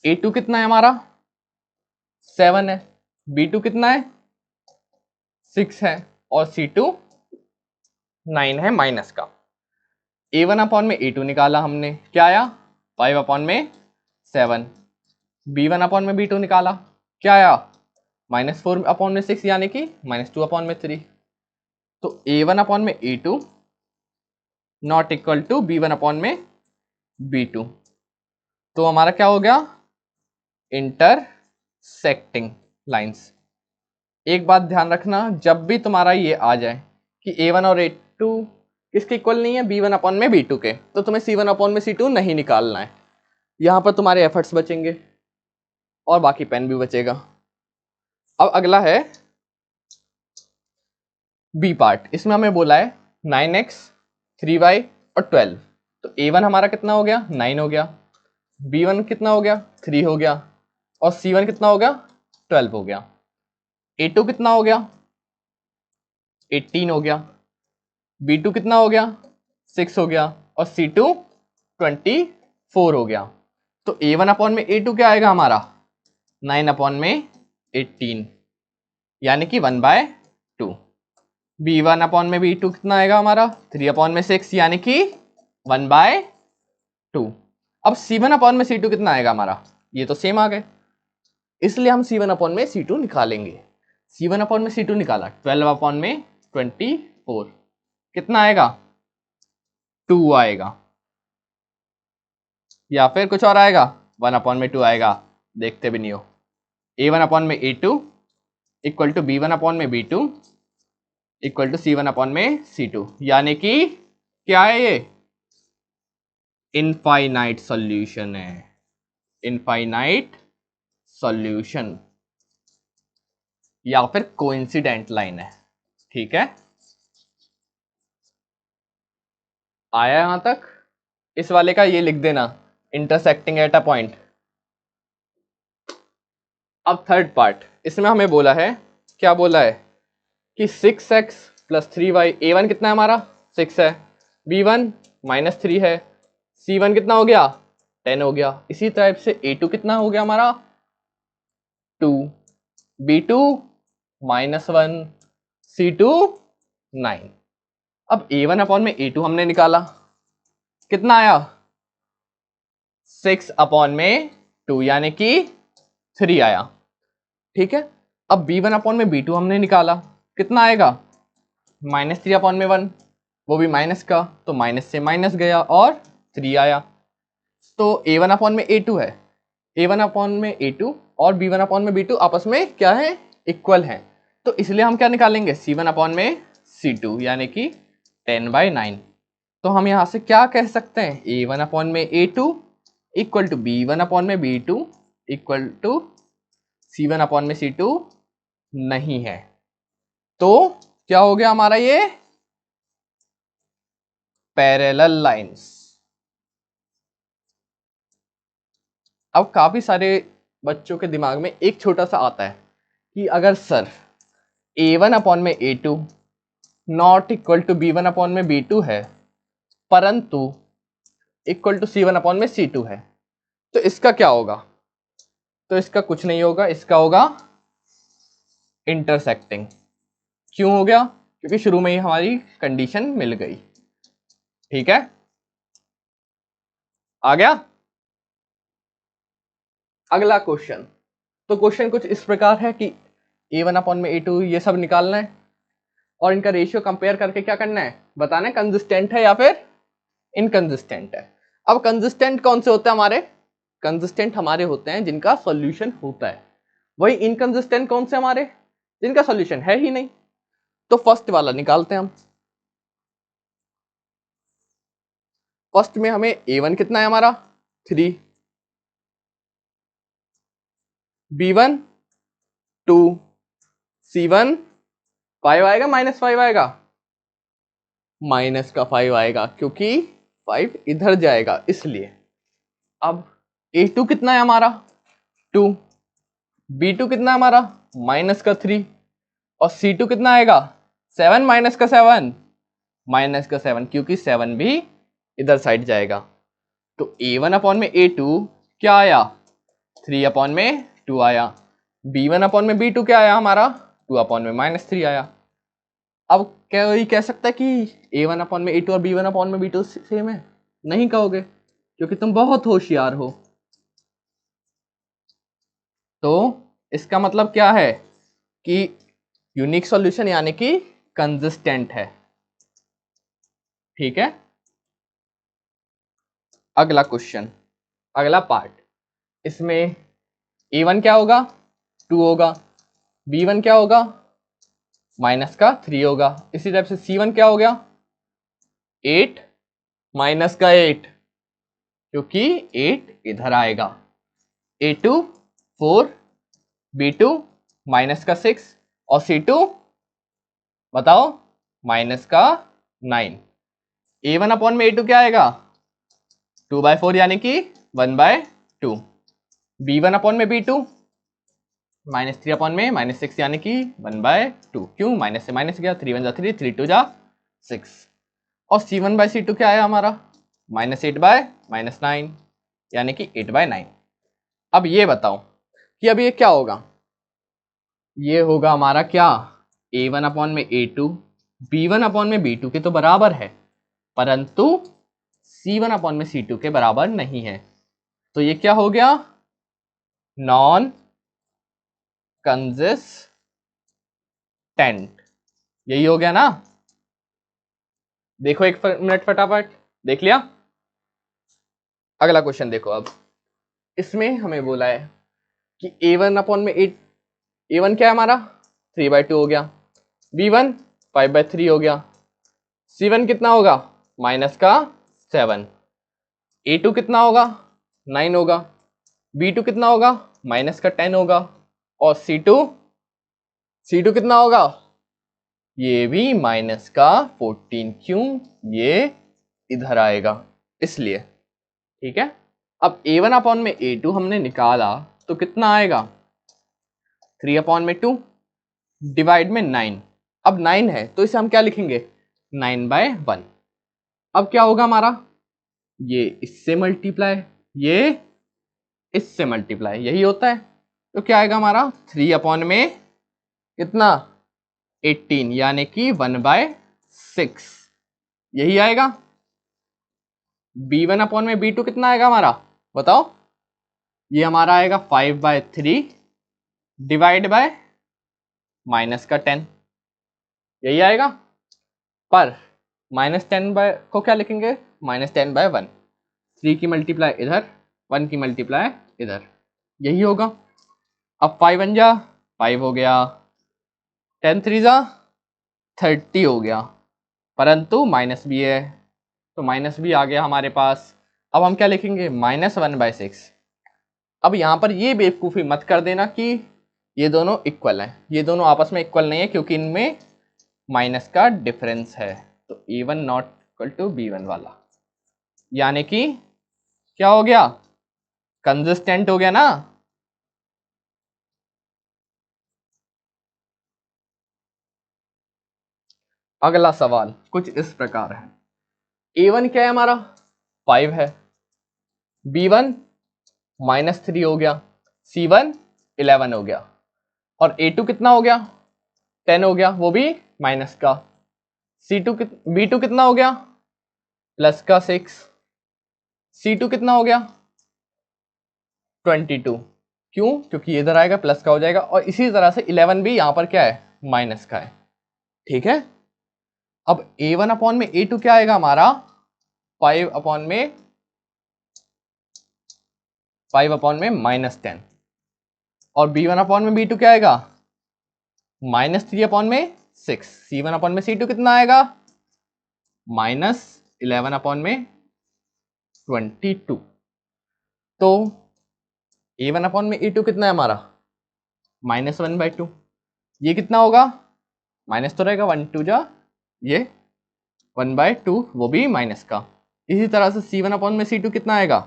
a2 कितना है हमारा? 7 है, b2 कितना है? 6 है और c2 9 है माइनस का। a1 अपॉन में a2 निकाला हमने, क्या आया? 5 अपॉन में 7। b1 अपॉन में b2 निकाला, क्या आया? -4 अपॉन में 6 यानी कि -2 अपॉन में 3। तो a1 अपॉन में a2 not equal to b1 upon में b2। तो हमारा क्या हो गया? Intersecting lines. एक बात ध्यान रखना, जब भी तुम्हारा ये आ जाए कि a1 और a2 किसके इक्वल नहीं है? b1 अपॉन में b2 के, तो तुम्हें c1 अपॉन में c2 नहीं निकालना है। यहां पर तुम्हारे एफर्ट्स बचेंगे और बाकी पेन भी बचेगा। अब अगला है बी पार्ट, इसमें हमें बोला है 9x 3y और 12। तो a1 हमारा कितना हो गया? 9 हो गया, b1 कितना हो गया? 3 हो गया और c1 कितना हो गया? 12 हो गया। a2 कितना हो गया? 18 हो गया, b2 कितना हो गया? 6 हो गया और c2 24 हो गया। तो a1 अपॉन में a2 क्या आएगा हमारा? 9 अपॉन में 18 यानी कि 1/2। b1 अपॉन में b2 कितना आएगा हमारा? 3 अपॉन में 6 यानी कि 1/2। अब c1 अपॉन में c2 कितना आएगा हमारा? ये तो सेम आ गए, इसलिए हम c1 अपॉन में c2 निकालेंगे। c1 अपॉन में c2 निकाला, 12 अपॉन में 24 कितना आएगा? 2 आएगा। या फिर कुछ और आएगा, 1/2 आएगा, देखते भी नहीं हो। A1/A2 equal to B1/B2 equal to C1/C2, यानी कि क्या है ये, इनफाइनाइट सॉल्यूशन है, इनफाइनाइट सॉल्यूशन या फिर कोइंसिडेंट लाइन है। ठीक है, आया यहां तक? इस वाले का ये लिख देना, इंटरसेक्टिंग एट अ पॉइंट। अब थर्ड पार्ट, इसमें हमें बोला है, क्या बोला है कि 6x + 3y, A1 कितना है हमारा 6 है, B1 -3 है, C1 कितना हो गया 10 हो गया, इसी टाइप से A2 कितना हो गया हमारा 2, B2 -1, C2 9। अब A1/A2 हमने निकाला, कितना आया 6/2 यानी कि 3 आया। ठीक है, अब B1/B2 हमने निकाला, कितना आएगा -3/1, वो भी माइनस का, तो माइनस से माइनस गया और 3 आया। तो A1/A2 है, A1/A2 और B1/B2 आपस में क्या है, इक्वल है, तो इसलिए हम क्या निकालेंगे C1/C2 यानी कि 10/9। तो हम यहां से क्या कह सकते हैं, A1/A2 equal to B1/B2 equal to C1/C2 नहीं है। तो क्या हो गया हमारा ये, पैरेलल लाइंस। अब काफी सारे बच्चों के दिमाग में एक छोटा सा आता है कि अगर sir A1/A2 not equal to B1/B2 है, परंतु इक्वल टू C1/C2 है, तो इसका क्या होगा, तो इसका कुछ नहीं होगा, इसका होगा इंटरसेक्टिंग। क्यों हो गया, क्योंकि शुरू में ही हमारी कंडीशन मिल गई। ठीक है, आ गया अगला क्वेश्चन। तो क्वेश्चन कुछ इस प्रकार है कि A1/A2 ये सब निकालना है और इनका रेशियो कंपेयर करके क्या करना है, बताना है कंसिस्टेंट है या फिर इनकंसिस्टेंट है। अब कंसिस्टेंट कौन से होते हैं हमारे, कंसिस्टेंट हमारे होते हैं जिनका सॉल्यूशन होता है, वही इनकंसिस्टेंट कौन से हमारे, जिनका सॉल्यूशन है ही नहीं। तो फर्स्ट वाला निकालते हैं हम। फर्स्ट में हमें A1 कितना है हमारा 3, B1 2, C1 5 आएगा, -5 आएगा, माइनस का 5 आएगा क्योंकि 5 इधर जाएगा इसलिए। अब A2 कितना है हमारा 2, B2 कितना है हमारा -3 और C2 कितना आएगा 7 -7, -7 क्योंकि 7 भी इधर साइड जाएगा। तो A1/A2 क्या आया 3/2 आया, B1/B2 क्या आया हमारा 2/-3 आया। अब क्या वही कह सकता है कि A1/A2 और B1/B2 सेम है, नहीं कहोगे क्योंकि तुम बहुत होशियार हो। तो इसका मतलब क्या है कि यूनिक सॉल्यूशन यानी कि कंसिस्टेंट है। ठीक है, अगला क्वेश्चन, अगला पार्ट, इसमें A1 क्या होगा 2 होगा, B1 क्या होगा -3 होगा, इसी टाइप से C1 क्या हो गया 8 -8 क्योंकि 8 इधर आएगा, A2 4, B2 -6 और C2 बताओ -9। A1/A2 क्या आएगा 2/4 यानी कि 1/2, B1/B2 -3/6 यानी कि 1/2, क्यों माइनस से माइनस गया, 3 1 जा 3, 3 2 जा 6, और C1/C2 क्या आया हमारा -8/9 यानी कि 8/9। अब ये बताओ कि अब ये क्या होगा, ये होगा हमारा क्या A1/A2 B1/B2 के तो बराबर है, परंतु C1/C2 के बराबर नहीं है। तो ये क्या हो गया नॉन कंसिस्टेंट, यही हो गया ना। देखो एक मिनट फटाफट, देख लिया। अगला क्वेश्चन देखो। अब इसमें हमें बोला है कि a1 अपॉन में 8, a1 क्या है हमारा 3/2 हो गया, b1 5/3 हो गया, c1 कितना होगा माइनस का 7, a2 कितना होगा 9 होगा, b2 कितना होगा माइनस का 10 होगा, और c2 कितना होगा ये भी माइनस का 14। क्यों, ये इधर आएगा इसलिए। ठीक है, अब a1 अपॉन में a2 हमने निकाला तो कितना आएगा 3 अपॉन में 2 डिवाइड में 9। अब 9 है तो इसे हम क्या लिखेंगे 9/1। अब क्या होगा हमारा, ये इससे मल्टीप्लाई, ये इससे मल्टीप्लाई, यही होता है। तो क्या आएगा हमारा 3 अपॉन में कितना 18 यानी कि 1/6, यही आएगा। b1 अपॉन में b2 कितना आएगा हमारा बताओ, ये हमारा आएगा 5/3 डिवाइड बाय माइनस का 10, यही आएगा। पर -10 को क्या लिखेंगे -10/1, 3 की मल्टीप्लाई इधर, 1 की मल्टीप्लाई इधर, यही होगा। अब 5 बन जा 5 हो गया, 10 3 जा 30 हो गया, परंतु माइनस भी है तो माइनस भी आ गया हमारे पास। अब हम क्या लिखेंगे -1/6। अब यहां पर ये बेवकूफ़ी मत कर देना कि ये दोनों इक्वल हैं, ये दोनों आपस में इक्वल नहीं है क्योंकि इनमें माइनस का डिफरेंस है। तो a1 not equal to b1 वाला, यानी कि क्या हो गया कंसिस्टेंट हो गया ना। अगला सवाल कुछ इस प्रकार है, a1 क्या है हमारा 5 है, b1 -3 हो गया, c1 11 हो गया, और a2 कितना हो गया 10 हो गया, वो भी माइनस का, b2 कितना हो गया प्लस का 6, c2 कितना हो गया 22। क्यों, क्योंकि इधर आएगा प्लस का हो जाएगा, और इसी तरह से 11 भी यहां पर क्या है माइनस का है। ठीक है, अब a1 अपॉन में a2 क्या आएगा हमारा 5 अपॉन में -10, और b1 अपॉन में b2 क्या आएगा -3 अपॉन में 6, c1 अपॉन में c2 कितना आएगा -11 अपॉन में 22। तो a1 अपॉन में a2 कितना है हमारा -1/2, ये कितना होगा माइनस तो रहेगा 1 2 जा ये 1/2, वो भी माइनस का। इसी तरह से c1 अपॉन में c2 कितना आएगा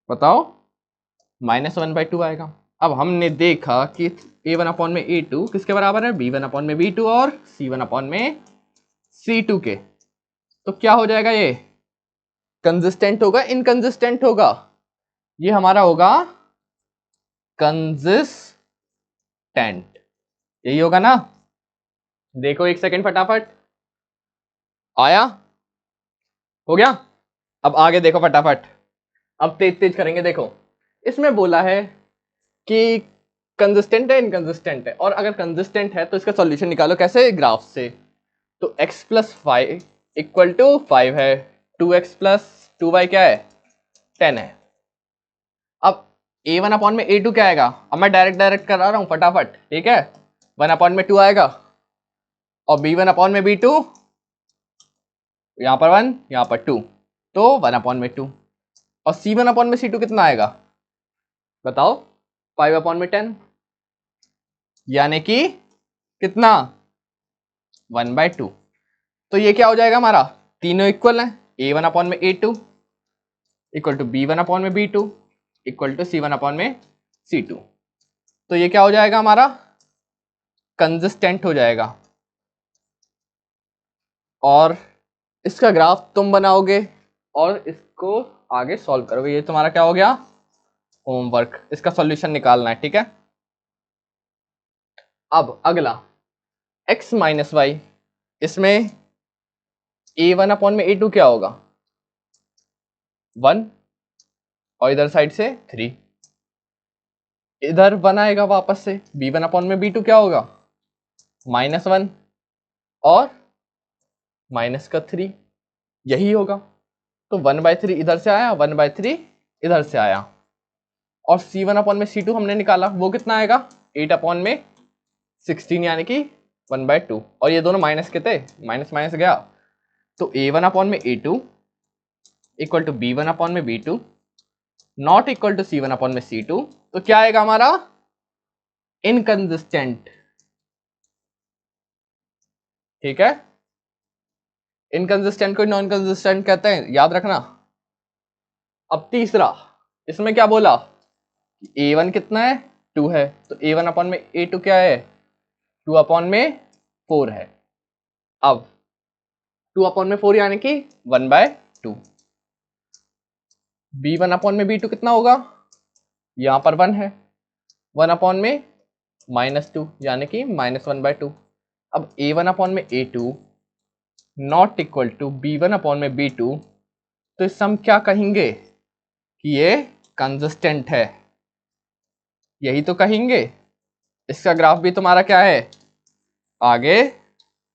बताओ -1/2 आएगा। अब हमने देखा कि a1 अपॉन में a2 किसके बराबर है b1 अपॉन में b2 और c1 अपॉन में c2 के। तो क्या हो जाएगा, ये कंसिस्टेंट होगा इनकंसिस्टेंट होगा, ये हमारा होगा कंसिस्टेंट, यही होगा ना। देखो एक सेकंड फटाफट, आया हो गया। अब आगे देखो फटाफट, अब तेज तेज करेंगे। देखो इसमें बोला है कि कंसिस्टेंट है इनकंसिस्टेंट है, और अगर कंसिस्टेंट है तो इसका सॉल्यूशन निकालो कैसे ग्राफ से। तो x + 5 = 5 है, 2x + 2y क्या है 10 है। अब a1 अपॉन में a2 क्या आएगा, अब मैं डायरेक्ट करा रहा हूं फटाफट, ठीक है 1 अपॉन में 2 आएगा, और b1 अपॉन में b2 यहां पर 1 यहां पर 2, तो 1 अपॉन में 2, और c1 अपॉन में c2 कितना आएगा बताओ 5 अपॉन में 10, यानी कि कितना 1/2। तो ये क्या हो जाएगा हमारा, तीनों इक्वल है, a1 अपॉन में a2 equal to b1 upon में b2 equal to c1 upon में c2। तो ये क्या हो जाएगा हमारा कंसिस्टेंट हो जाएगा, और इसका ग्राफ तुम बनाओगे और इसको आगे सॉल्व करोगे। ये तुम्हारा क्या हो गया होमवर्क, इसका सॉल्यूशन निकालना है, ठीक है। अब अगला x - y, इसमें a1 अपॉन में a2 क्या होगा 1, और इधर साइड से 3, इधर 1 आएगा वापस से, b1 अपॉन में b2 क्या होगा -1 और -3, यही होगा। तो 1/3 इधर से आया, 1/3 इधर से आया, और C1 अपॉन में C2 हमने निकाला, वो कितना आएगा 8 अपॉन में 16 यानी कि 1/2, और ये दोनों माइनस के थे, माइनस माइनस गया, तो A1 अपॉन में A2 equal to B1 upon में B2 not equal to C1 upon में C2। तो क्या आएगा हमारा इनकंसिस्टेंट। ठीक है, इनकंसिस्टेंट को नॉन कंसिस्टेंट कहते हैं, याद रखना। अब तीसरा, इसमें क्या बोला A1 कितना है 2 है, तो A1 अपॉन में A2 क्या है 2 अपॉन में 4 है। अब 2 अपॉन में 4 यानी कि 1/2। B1 अपॉन में B2 कितना होगा, यहां पर 1 है, 1 अपॉन में -2 यानी कि -1/2। अब A1 अपॉन में A2 not equal to B1 upon में B2, तो इस हम क्या कहेंगे कि ये कंसिस्टेंट है, यही तो कहेंगे। इसका ग्राफ भी तुम्हारा क्या है, आगे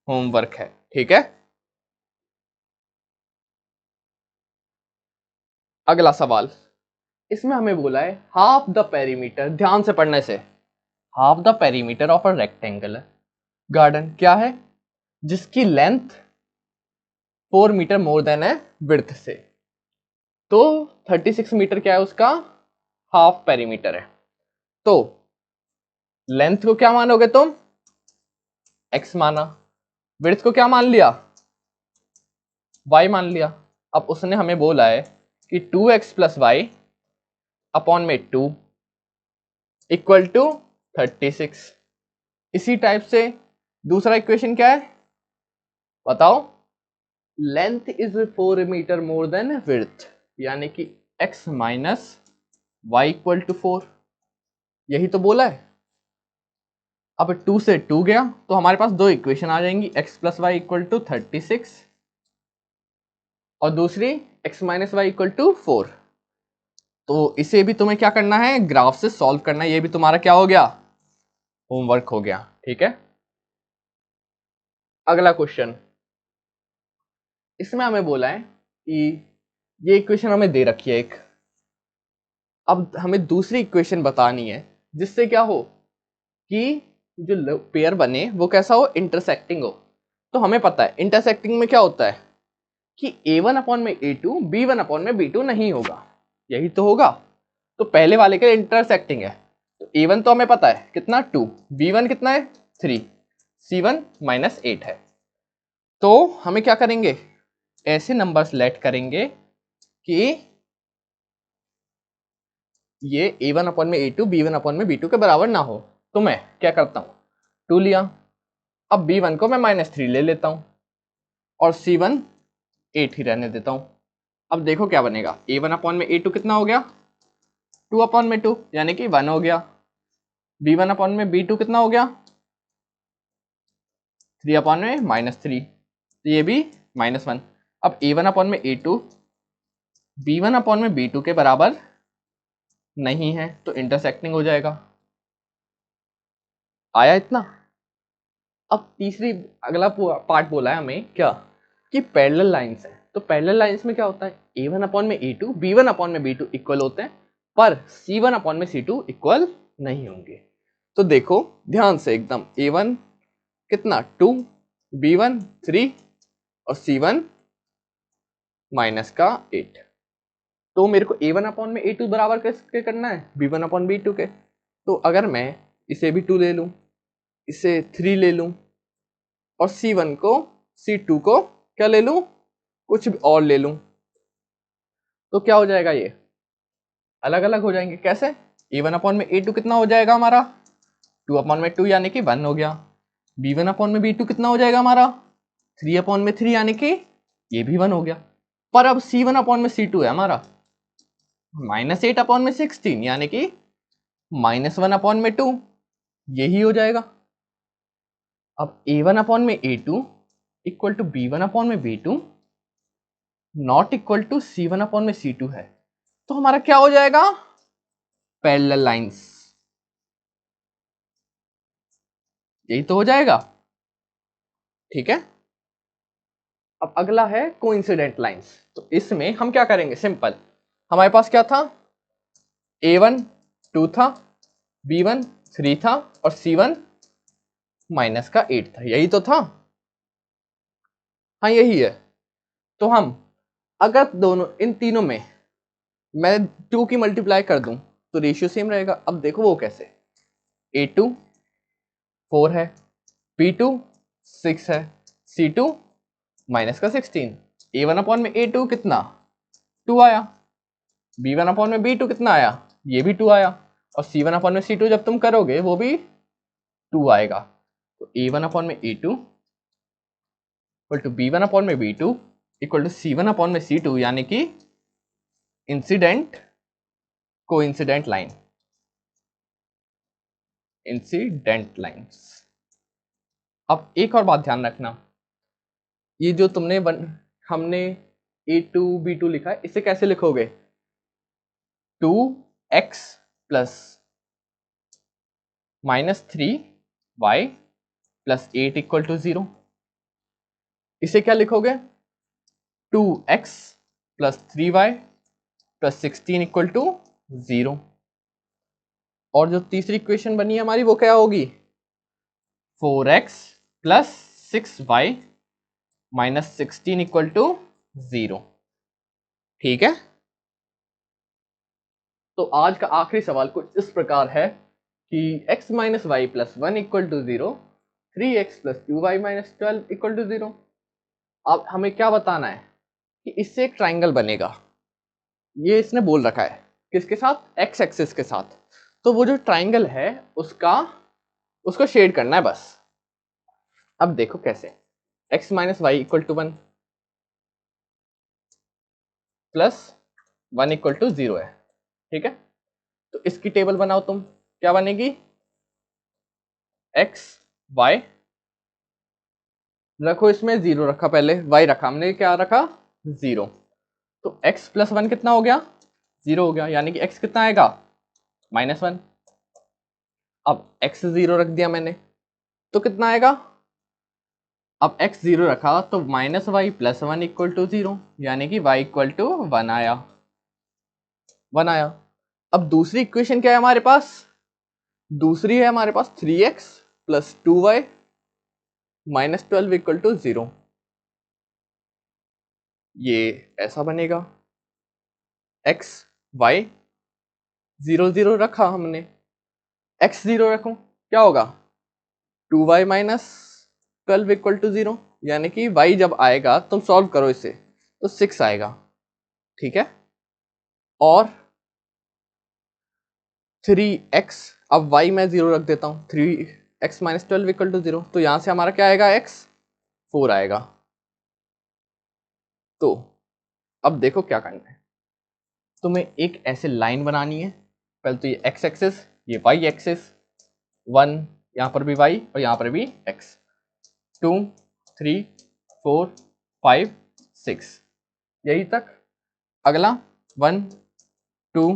होमवर्क है। ठीक है, अगला सवाल, इसमें हमें बोला है हाफ द पेरीमीटर, ध्यान से पढ़ने से, half the perimeter of a rectangle garden क्या है जिसकी लेंथ 4 मीटर मोर देन है विड्थ से, तो 36 मीटर क्या है उसका हाफ पेरीमीटर है। तो लेंथ को क्या मानोगे तुम, x माना, विड्थ को क्या मान लिया, y मान लिया। अब उसने हमें बोला है कि 2x प्लस वाई अपॉन में 2 इक्वल टू 36। इसी टाइप से दूसरा इक्वेशन क्या है बताओ, length is 4 metre more than width, यानी कि x minus Y equal to 4, यही तो बोला है। अब 2 से 2 गया तो हमारे पास दो इक्वेशन आ जाएंगी, x plus Y equal to 36 और दूसरी x minus Y equal to 4। तो इसे भी तुम्हें क्या करना है, ग्राफ से सॉल्व करना है, ये भी तुम्हारा क्या हो गया, होमवर्क हो गया। ठीक है, अगला क्वेश्चन, इसमें हमें बोला है कि ये इक्वेशन हमें दे रखी है एक, अब हमें दूसरी इक्वेशन बतानी है जिससे क्या हो कि जो पेयर बने वो कैसा हो, इंटरसेक्टिंग हो। तो हमें पता है इंटरसेक्टिंग में क्या होता है कि A1 अपॉन में A2 B1 अपॉन में B2 नहीं होगा, यही तो होगा। तो पहले वाले के इंटरसेक्टिंग है, तो A1 तो हमें पता है कितना 2, B1 कितना है 3, C1 -8 है। तो हमें क्या करेंगे, ऐसे नंबर सेलेक्ट करेंगे कि ये A1 अपॉन में A2 B1 अपॉन में B2 के बराबर ना हो। तो मैं क्या करता हूं, 2 लिया, अब B1 को मैं -3 ले लेता हूं और C1 8 ही रहने देता हूं। अब देखो क्या बनेगा, A1 अपॉन में A2 कितना हो गया 2 अपॉन में 2 यानी कि 1 हो गया, B1 अपॉन में B2 कितना हो गया 3 अपॉन में -3, तो ये भी -1। अब A1 अपॉन में A2 B1 अपॉन में B2 के बराबर नहीं है, तो इंटरसेक्टिंग हो जाएगा। आया इतना। अब तीसरी अगला पार्ट बोला है हमें क्या कि पैरेलल लाइंस है, तो पैरेलल लाइंस में क्या होता है A1 अपॉन में A2 B1 अपॉन में B2 इक्वल होते हैं, पर C1 अपॉन में C2 इक्वल नहीं होंगे। तो देखो ध्यान से एकदम, A1 कितना 2, B1 3 और C1 माइनस का 8। तो मेरे को A1 अपॉन में A2 बराबर कैसे करना है B1 अपॉन B2 के, तो अगर मैं इसे भी 2 ले लूं, इसे 3 ले लूं और C1 को C2 को क्या ले लूं, कुछ भी और ले लूं, तो क्या हो जाएगा, ये अलग अलग हो जाएंगे। कैसे, A1 अपॉन में A2 कितना हो जाएगा हमारा 2 अपॉन में 2 यानी कि 1 हो गया, B1 अपॉन में B2 कितना हो जाएगा हमारा 3 अपॉन में 3 यानी कि ये भी 1 हो गया। पर अब C1 अपॉन में C2 है हमारा -8 अपॉन में 16 यानी कि -1 अपॉन में 2, यही हो जाएगा। अब A1 अपॉन में A2 equal to B1 upon में B2 not equal to C1 upon में C2 है, तो हमारा क्या हो जाएगा पैरेलल लाइंस, यही तो हो जाएगा। ठीक है, अब अगला है कोइंसिडेंट लाइंस। तो इसमें हम क्या करेंगे, सिंपल, हमारे पास क्या था, A1 2 था, B1 3 था और C1 माइनस का 8 था, यही तो था। हाँ यही है। तो हम अगर दोनों इन तीनों में मैं 2 की मल्टीप्लाई कर दूं तो रेशियो सेम रहेगा। अब देखो वो कैसे, A2 4 है, B2 6 है, C2 माइनस का 16। A1 अपॉन में A2 कितना 2 आया, B1 अपॉन में B2 कितना आया, ये भी 2 आया, और C1 अपॉन में C2 जब तुम करोगे वो भी 2 आएगा। तो A1 अपॉन में A2 equal to B1 upon में B2 equal to C1 upon में C2, यानी कि incident coincident line, incident lines. अब एक और बात ध्यान रखना, ये जो हमने A2 B2 लिखा है, इसे कैसे लिखोगे, 2x plus -3y plus 8 equal to 0। इसे क्या लिखोगे, 2x plus 3y plus 16 equal to 0। और जो तीसरी इक्वेशन बनी है हमारी वो क्या होगी, 4x plus 6y minus 16 equal to 0। ठीक है। तो आज का आखिरी सवाल कुछ इस प्रकार है कि x minus Y plus 1 equal to 0, 3x plus 2y minus 12 equal to 0। अब हमें क्या बताना है कि इससे एक ट्राइंगल बनेगा, ये इसने बोल रखा है, किसके साथ, x एक्सिस के साथ। तो वो जो ट्राइंगल है उसको शेड करना है बस। अब देखो कैसे, x minus Y equal to 1 plus 1 equal to 0 है। ठीक है, तो इसकी टेबल बनाओ तुम, क्या बनेगी, x y रखो, इसमें 0 रखा, पहले y रखा हमने, क्या रखा 0। तो x प्लस 1 कितना हो गया, 0 हो गया, यानी कि x कितना आएगा -1। अब x 0 रख दिया मैंने तो कितना आएगा, अब x 0 रखा तो minus Y plus 1 equal to 0, यानी कि y इक्वल टू 1 आया, 1 आया। अब दूसरी इक्वेशन क्या है हमारे पास, दूसरी है हमारे पास 3x plus 2y minus 12 equal to 0। ये ऐसा बनेगा, x y 0 0 रखा हमने, x 0 रखो क्या होगा, 2y माइनस 12 इक्वल टू 0, यानी कि y जब आएगा तुम सॉल्व करो इसे तो 6 आएगा। ठीक है, और 3x, अब y मैं 0 रख देता हूँ, 3x माइनस 12 इक्वल टू 0, तो यहां से हमारा क्या आएगा, x 4 आएगा। तो अब देखो क्या करना है, तुम्हें एक ऐसे लाइन बनानी है, पहले तो ये x एक्सिस, ये y एक्सिस, 1 यहां पर भी y और यहां पर भी x, 2 3 4 5 6 यही तक। अगला 1 2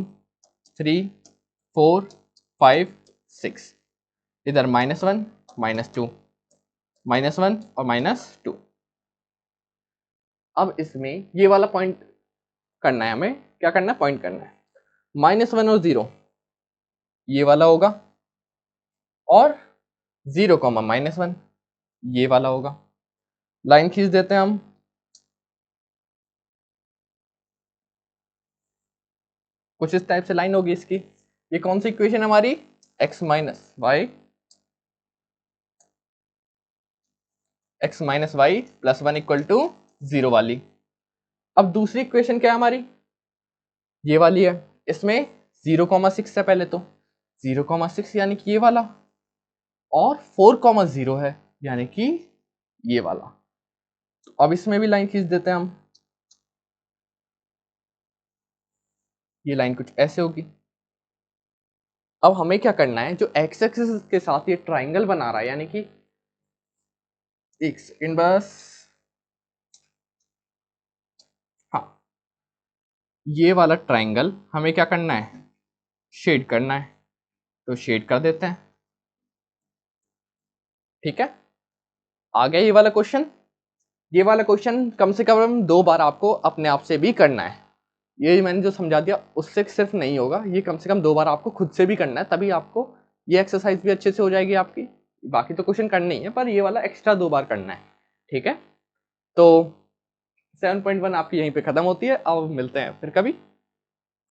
3 4 5 6, इधर -1 -2 -1 और -2। अब इसमें ये वाला पॉइंट करना है, हमें क्या करना है, पॉइंट करना है, -1 और 0 ये वाला होगा, और 0 -1 ये वाला होगा। लाइन खींच देते हैं हम, कुछ इस टाइप से लाइन होगी इसकी। ये कौन सी इक्वेशन हमारी, x minus Y plus 1 equal to 0 वाली। अब दूसरी इक्वेशन क्या है हमारी, ये वाली है, इसमें 0,6 है पहले तो, 0,6 यानी कि ये वाला, और 4,0 है यानी कि ये वाला। तो अब इसमें भी लाइन खींच देते हैं हम, ये लाइन कुछ ऐसे होगी। अब हमें क्या करना है, जो एक्स एक्सिस के साथ ये ट्राइंगल बना रहा है, यानी कि एक सेकेंड बस, हाँ, ये वाला ट्राइंगल हमें क्या करना है, शेड करना है, तो शेड कर देते हैं। ठीक है, आ गया ये वाला क्वेश्चन। ये वाला क्वेश्चन कम से कम 2 बार आपको अपने आप से भी करना है। ये मैंने जो समझा दिया उससे सिर्फ नहीं होगा, ये कम से कम 2 बार आपको खुद से भी करना है, तभी आपको ये एक्सरसाइज भी अच्छे से हो जाएगी आपकी। बाकी तो क्वेश्चन करने ही है, पर ये वाला एक्स्ट्रा 2 बार करना है, ठीक है। तो 7.1 आपकी यहीं पे खत्म होती है। अब मिलते हैं फिर कभी।